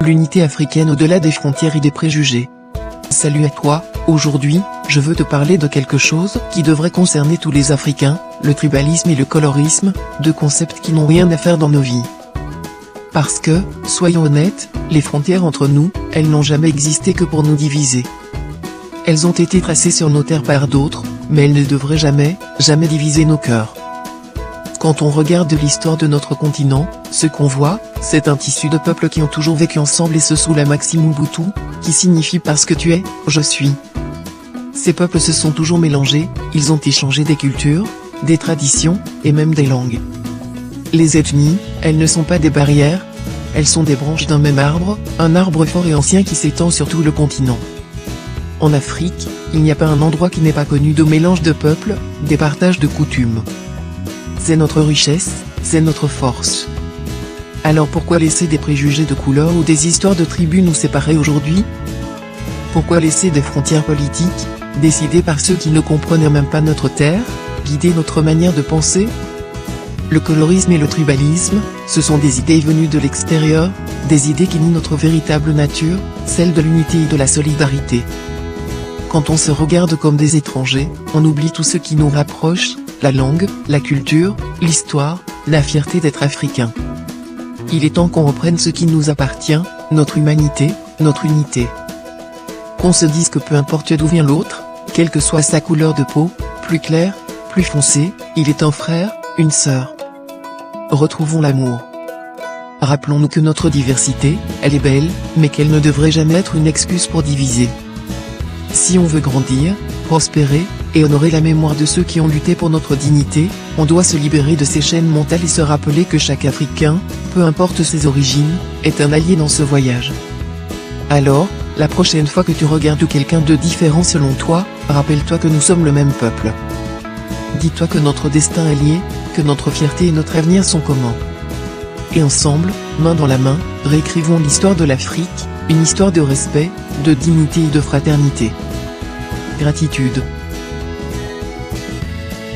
L'unité africaine au-delà des frontières et des préjugés. Salut à toi, aujourd'hui, je veux te parler de quelque chose qui devrait concerner tous les Africains, le tribalisme et le colorisme, deux concepts qui n'ont rien à faire dans nos vies. Parce que, soyons honnêtes, les frontières entre nous, elles n'ont jamais existé que pour nous diviser. Elles ont été tracées sur nos terres par d'autres, mais elles ne devraient jamais diviser nos cœurs. Quand on regarde l'histoire de notre continent, ce qu'on voit, c'est un tissu de peuples qui ont toujours vécu ensemble et ce sous la maxime Ubuntu, qui signifie parce que tu es, je suis. Ces peuples se sont toujours mélangés, ils ont échangé des cultures, des traditions, et même des langues. Les ethnies, elles ne sont pas des barrières, elles sont des branches d'un même arbre, un arbre fort et ancien qui s'étend sur tout le continent. En Afrique, il n'y a pas un endroit qui n'est pas connu de mélange de peuples, des partages de coutumes. C'est notre richesse, c'est notre force. Alors pourquoi laisser des préjugés de couleur ou des histoires de tribus nous séparer aujourd'hui? Pourquoi laisser des frontières politiques, décidées par ceux qui ne comprennent même pas notre terre, guider notre manière de penser? Le colorisme et le tribalisme, ce sont des idées venues de l'extérieur, des idées qui nient notre véritable nature, celle de l'unité et de la solidarité. Quand on se regarde comme des étrangers, on oublie tout ce qui nous rapproche, la langue, la culture, l'histoire, la fierté d'être africain. Il est temps qu'on reprenne ce qui nous appartient, notre humanité, notre unité. Qu'on se dise que peu importe d'où vient l'autre, quelle que soit sa couleur de peau, plus claire, plus foncée, il est un frère, une sœur. Retrouvons l'amour. Rappelons-nous que notre diversité, elle est belle, mais qu'elle ne devrait jamais être une excuse pour diviser. Si on veut grandir, prospérer, et honorer la mémoire de ceux qui ont lutté pour notre dignité, on doit se libérer de ces chaînes mentales et se rappeler que chaque Africain, peu importe ses origines, est un allié dans ce voyage. Alors, la prochaine fois que tu regardes quelqu'un de différent selon toi, rappelle-toi que nous sommes le même peuple. Dis-toi que notre destin est lié, que notre fierté et notre avenir sont communs. Et ensemble, main dans la main, réécrivons l'histoire de l'Afrique, une histoire de respect, de dignité et de fraternité. Gratitude.